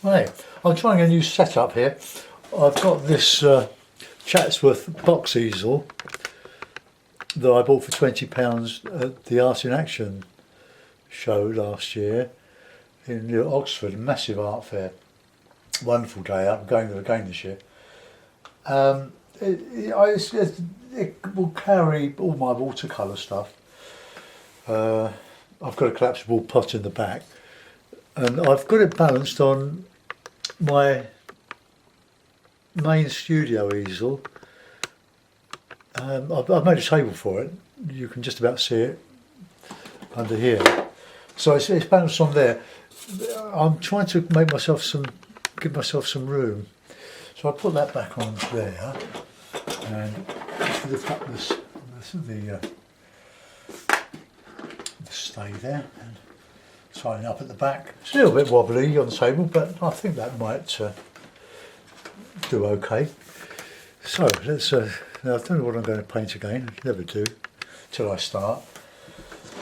Right, I'm trying a new setup here. I've got this Chatsworth box easel that I bought for £20 at the Art in Action show last year in New Oxford, a massive art fair. Wonderful day out, I'm going there again this year. It will carry all my watercolour stuff. I've got a collapsible pot in the back, and I've got it balanced on my main studio easel. I've made a table for it. You can just about see it under here. So it's balanced on there. I'm trying to give myself some room. So I put that back on there, and just lift up the stay there and tighten up at the back. It's a little bit wobbly on the table, but I think that might do okay. So let's. Now I don't know what I'm going to paint again. I never do till I start.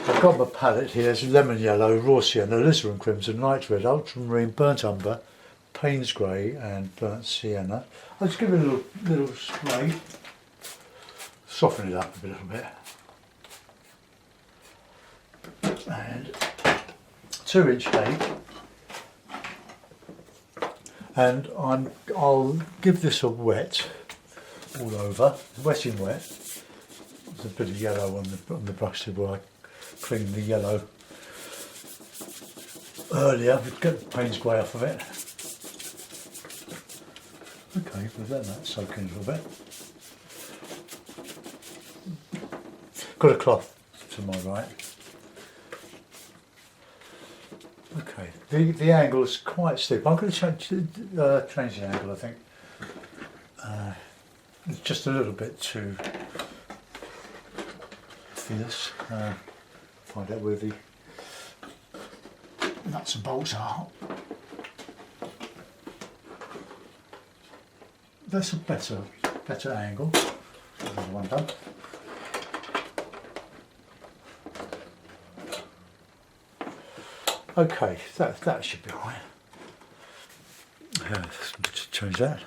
I've got my palette here. It's lemon yellow, raw sienna, alizarin crimson, night red, ultramarine, burnt umber, Payne's grey, and burnt sienna. I'll just give it a little spray, soften it up a little bit, and 2-inch cake. And I'll give this a wet all over, wet in wet. There's a bit of yellow on the brush tip where I cleaned the yellow earlier. Get the Payne's grey off of it. Okay, we'll let that soak in a little bit. Got a cloth to my right. Okay, the angle is quite steep. I'm going to change the angle, I think. It's just a little bit too fierce. Find out where the nuts and bolts are. That's a better angle. Another one done. Okay, that should be alright. Let's change that.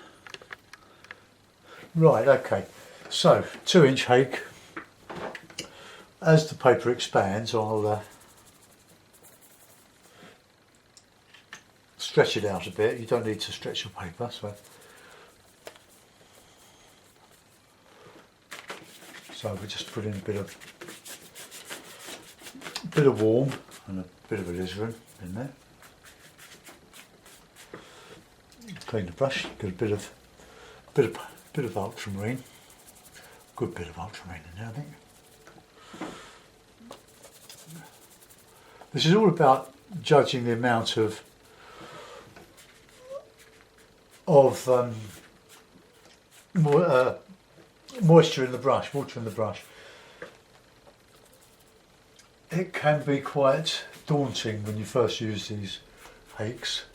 Right, okay. So 2-inch hake. As the paper expands, I'll stretch it out a bit. You don't need to stretch your paper, so we just put in a bit of warm and a bit of alizarin in there. Clean the brush. Get a bit of ultramarine. Good bit of ultramarine in there, I think. This is all about judging the amount of moisture in the brush, water in the brush. It can be quite daunting when you first use these hakes.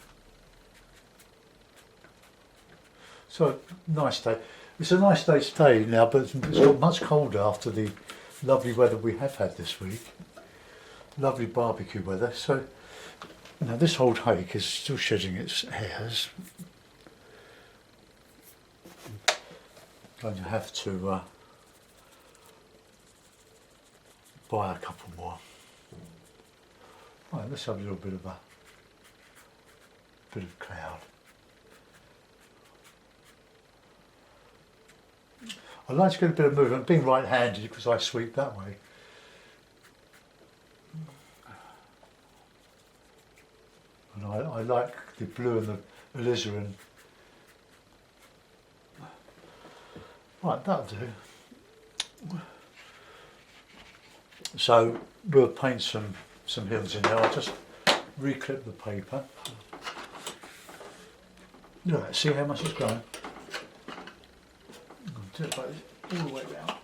So, nice day. It's a nice day today now, but it's got much colder after the lovely weather we have had this week. Lovely barbecue weather. So, now this old hake is still shedding its hairs. Going to have to buy a couple more. Right, let's have a little bit of cloud. I like to get a bit of movement, being right-handed because I sweep that way. And I like the blue and the alizarin. Right, that'll do. So we'll paint some hills in there. I'll just reclip the paper. Look, right, see how much it's grown? Do it all the way down.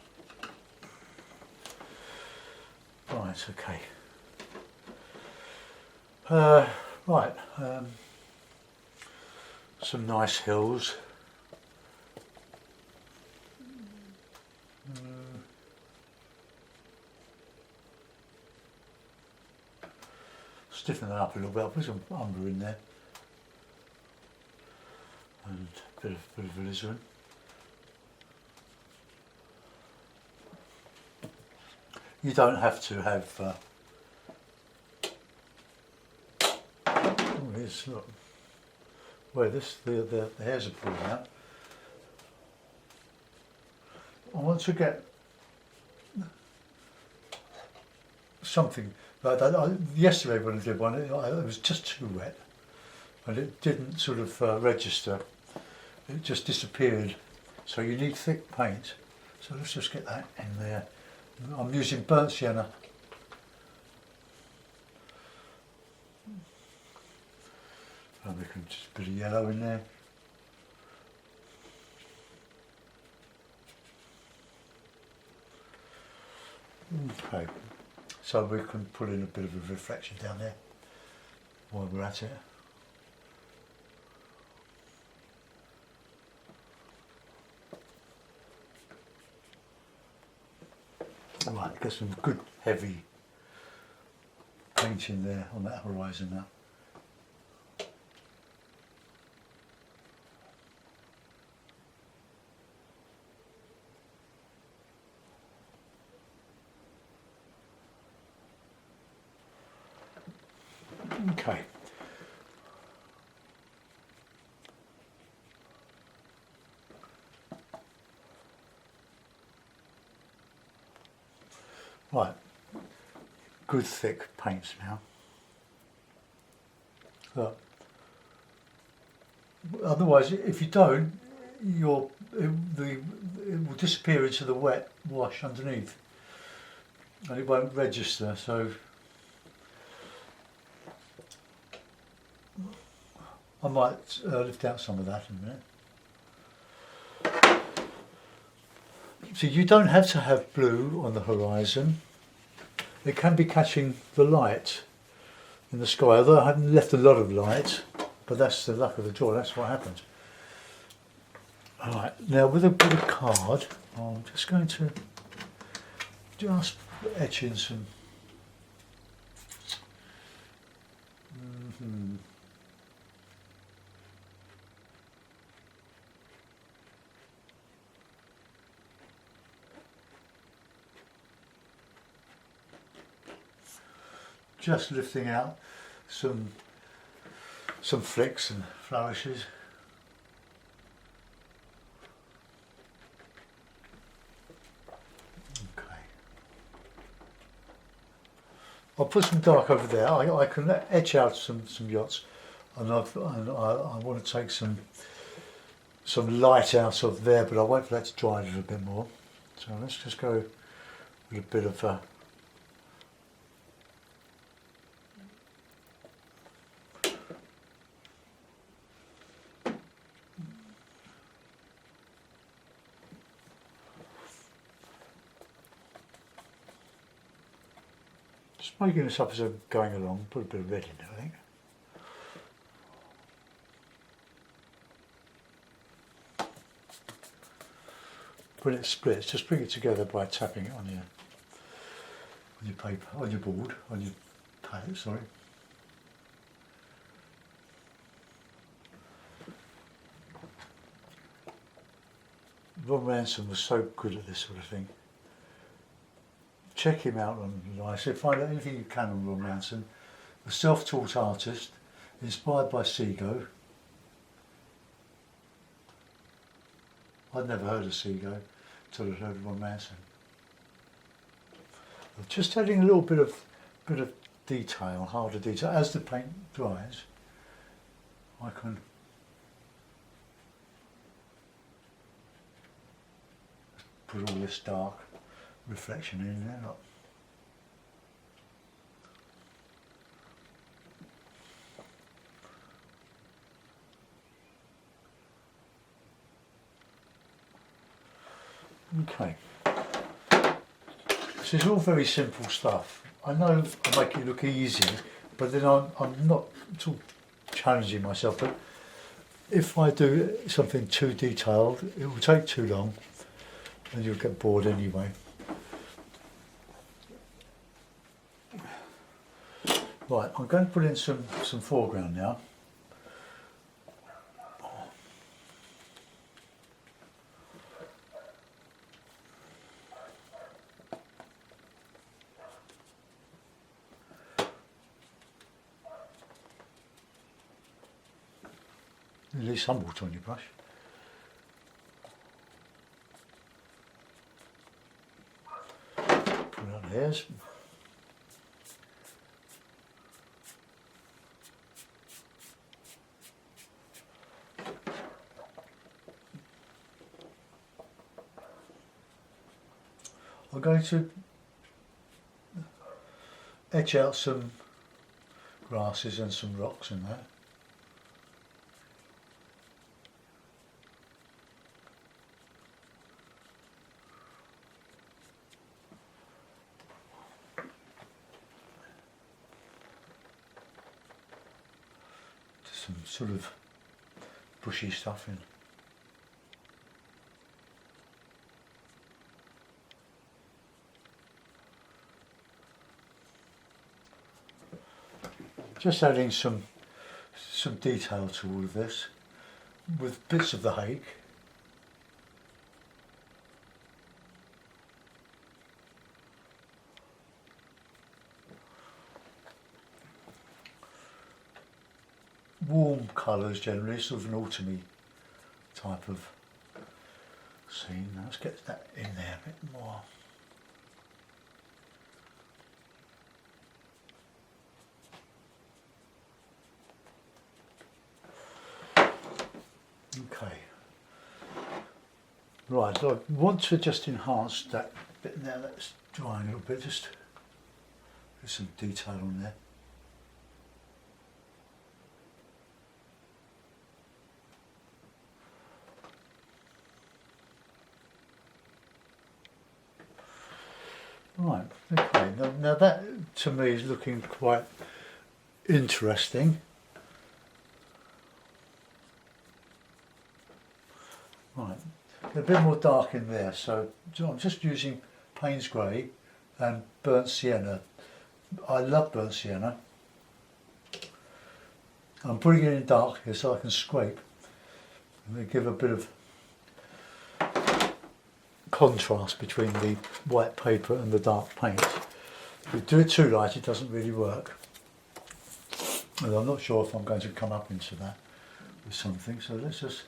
Right, okay. Right, some nice hills. Stiffen that up a little bit. I'll put some umber in there. and a bit of alizarin. You don't have to have. Oh, here's look. Where the hairs are pulling out. I want to get something like that. Yesterday when I did one, it was just too wet, and it didn't sort of register. It just disappeared. So you need thick paint. So let's just get that in there. I'm using burnt sienna. And we can just put a yellow in there. Okay, so we can put in a bit of a reflection down there while we're at it. Right, get some good heavy paint in there on that horizon now. Okay. Right, good thick paints now. Look. Otherwise, if you don't, it will disappear into the wet wash underneath, and it won't register. So I might lift out some of that in a minute. So you don't have to have blue on the horizon. It can be catching the light in the sky, although I haven't left a lot of light, but that's the luck of the draw, that's what happens. Alright, now with a card, I'm just going to just etch in some just lifting out some flicks and flourishes. Okay. I'll put some dark over there. I can etch out some yachts, and I want to take some light out of there, but I'll wait for that to dry a little bit more. So let's just go with a bit of just making this up as I'm going along. Put a bit of red in there, I think. When it splits, just bring it together by tapping it on your paper, on your board, on your palette, sorry. Ron Ransom was so good at this sort of thing. Check him out online. So find out anything you can on Ron Ransom. A self-taught artist, inspired by Seago. I'd never heard of Seago until I'd heard of Ron Ransom. Just adding a little bit of detail, harder detail. As the paint dries, I can put all this dark reflection in there. Look. Okay. This is all very simple stuff. I know I make it look easy, but then I'm not sort of challenging myself. But if I do something too detailed, it will take too long, and you'll get bored anyway. Right, I'm going to put in some foreground now. Release some water on your brush. Pull out the hairs. I'm going to etch out some grasses and some rocks in that. Some sort of bushy stuff in. Just adding some detail to all of this with bits of the hake. Warm colours generally, sort of an autumny type of scene. Now let's get that in there a bit more. Okay. Right, so I want to just enhance that bit now that's drying a little bit, just put some detail on there. Right, okay, now that to me is looking quite interesting. Right, a bit more dark in there, so I'm just using Payne's Grey and burnt sienna. I love burnt sienna. I'm putting it in dark here so I can scrape and give a bit of contrast between the white paper and the dark paint. If you do it too light, it doesn't really work. And I'm not sure if I'm going to come up into that with something, so let's just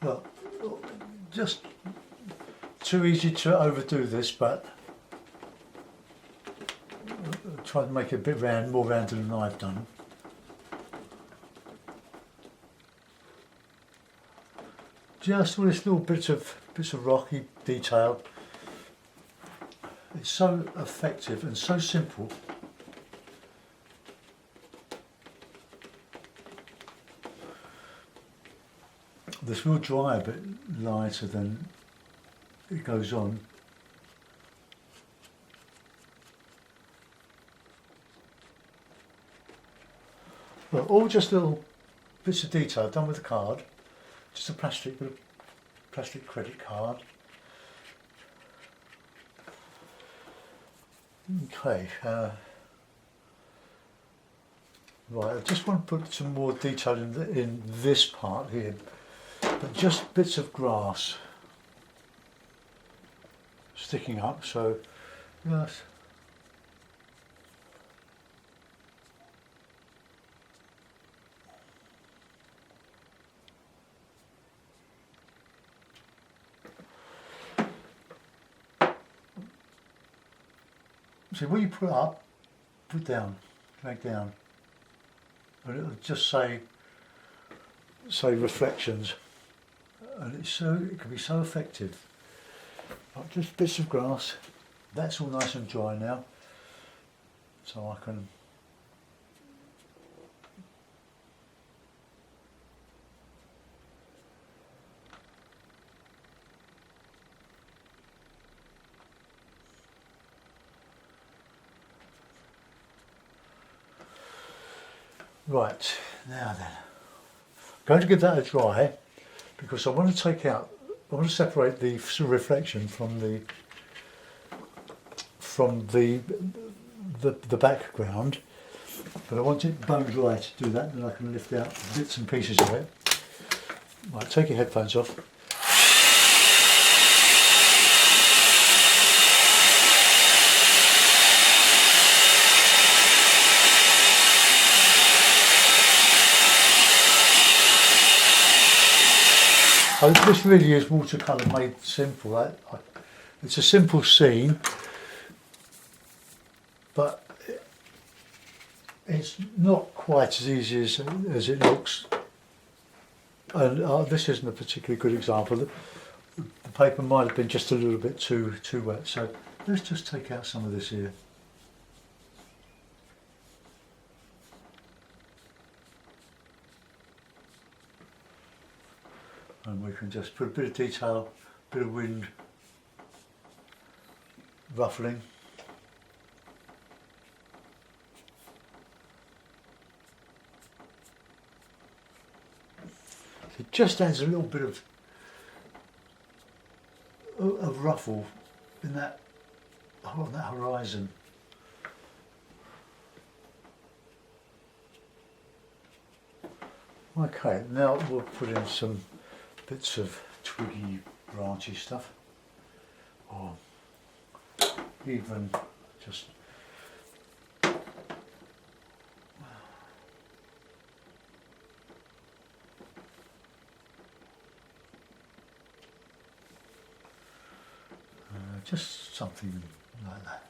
well, just too easy to overdo this, but I'll try to make it a bit round, more rounded than I've done. Just all this little bits of rocky detail. It's so effective and so simple. This will dry a bit lighter than it goes on. Well, all just little bits of detail done with a card, just a plastic credit card. Okay, right, I just want to put some more detail in this part here. But just bits of grass sticking up, so yes. See, when you put up, put down, drag down, and it'll just say reflections. And it can be so effective. Like just bits of grass. That's all nice and dry now, so I can right, now then, I'm going to give that a dry because I want to take out, I want to separate the reflection from the background, but I want it bone dry to do that, then I can lift out bits and pieces of it. Right, take your headphones off. This really is watercolour made simple. It's a simple scene, but it's not quite as easy as it looks. And this isn't a particularly good example. The paper might have been just a little bit too wet. So let's just take out some of this here. And we can just put a bit of detail, a bit of wind ruffling. It just adds a little bit of ruffle in that on that horizon. Okay, now we'll put in some bits of twiggy, branchy stuff, or even just just something like that.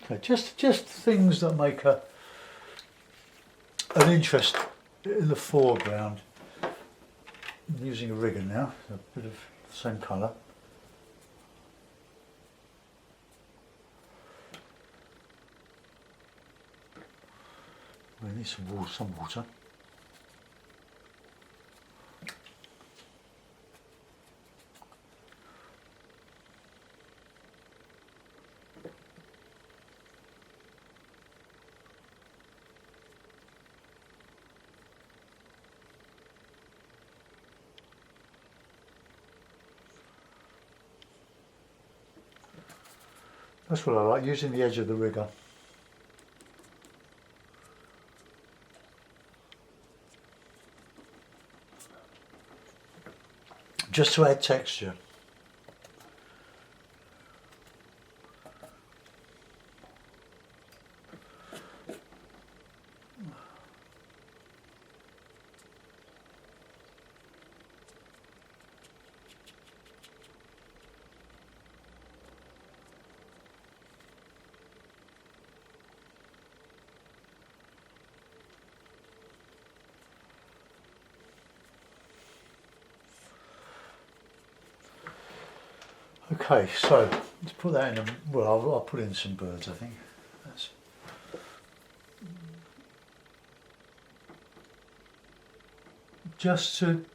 Okay, just things that make an interest in the foreground. I'm using a rigger now, a bit of the same colour. We need some water. That's what I like, using the edge of the rigger. Just to add texture. Okay, so let's put that in. Well, I'll put in some birds. I think that's just to.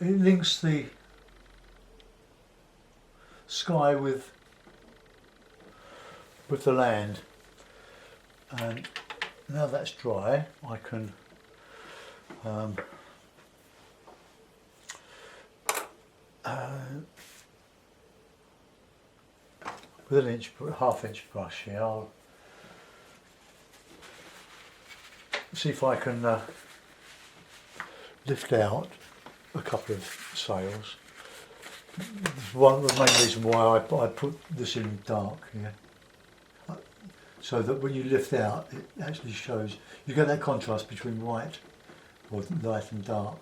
It links the sky with the land, and now that's dry, I can. With an half-inch brush here, I'll see if I can lift out a couple of sails. The main reason why I put this in dark here, so that when you lift out, it actually shows, you get that contrast between white, or light and dark.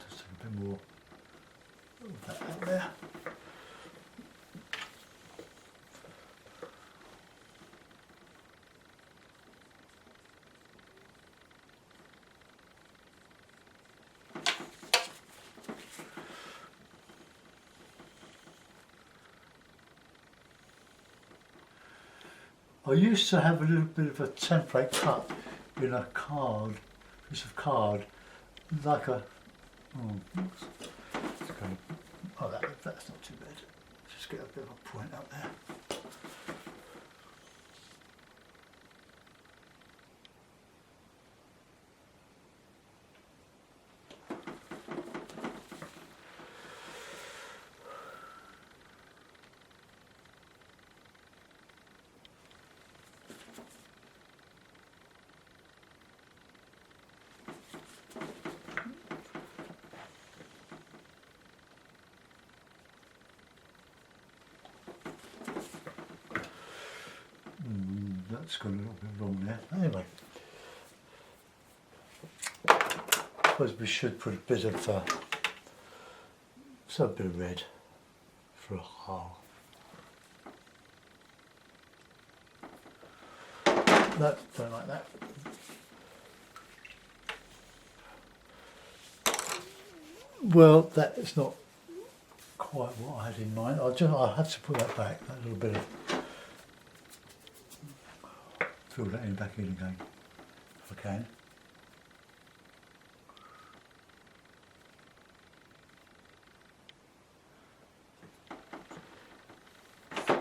Just a bit more of that out there. I used to have a little bit of a template cut in a piece of card, like a Oh, that's not too bad. Just get a bit of a point up there. That's gone a little bit wrong there. Anyway, I suppose we should put a bit of a bit of red for a heart. No, don't like that. Well, that is not quite what I had in mind. I have to put that back. That little bit of fill that in back in again, if I can.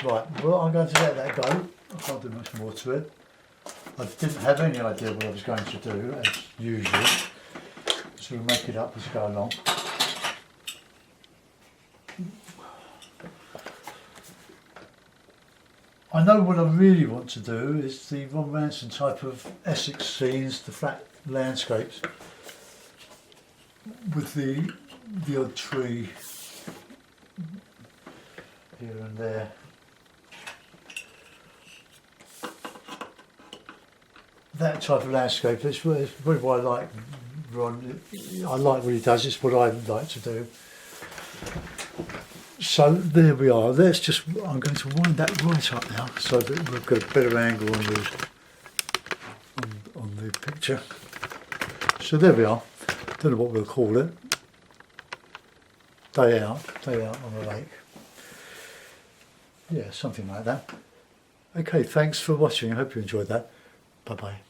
Right, well, I'm going to let that go. I can't do much more to it. I didn't have any idea what I was going to do, as usual, so we'll make it up as we go along. I know what I really want to do is the Ron Manson type of Essex scenes, the flat landscapes, with the odd tree here and there. That type of landscape, it's really what I like Ron. I like what he does, it's what I like to do. So there we are. I'm going to wind that right up now so that we've got a better angle on the picture. So there we are. Don't know what we'll call it. Day out on the lake. Yeah, something like that. Okay, thanks for watching. I hope you enjoyed that. Bye bye.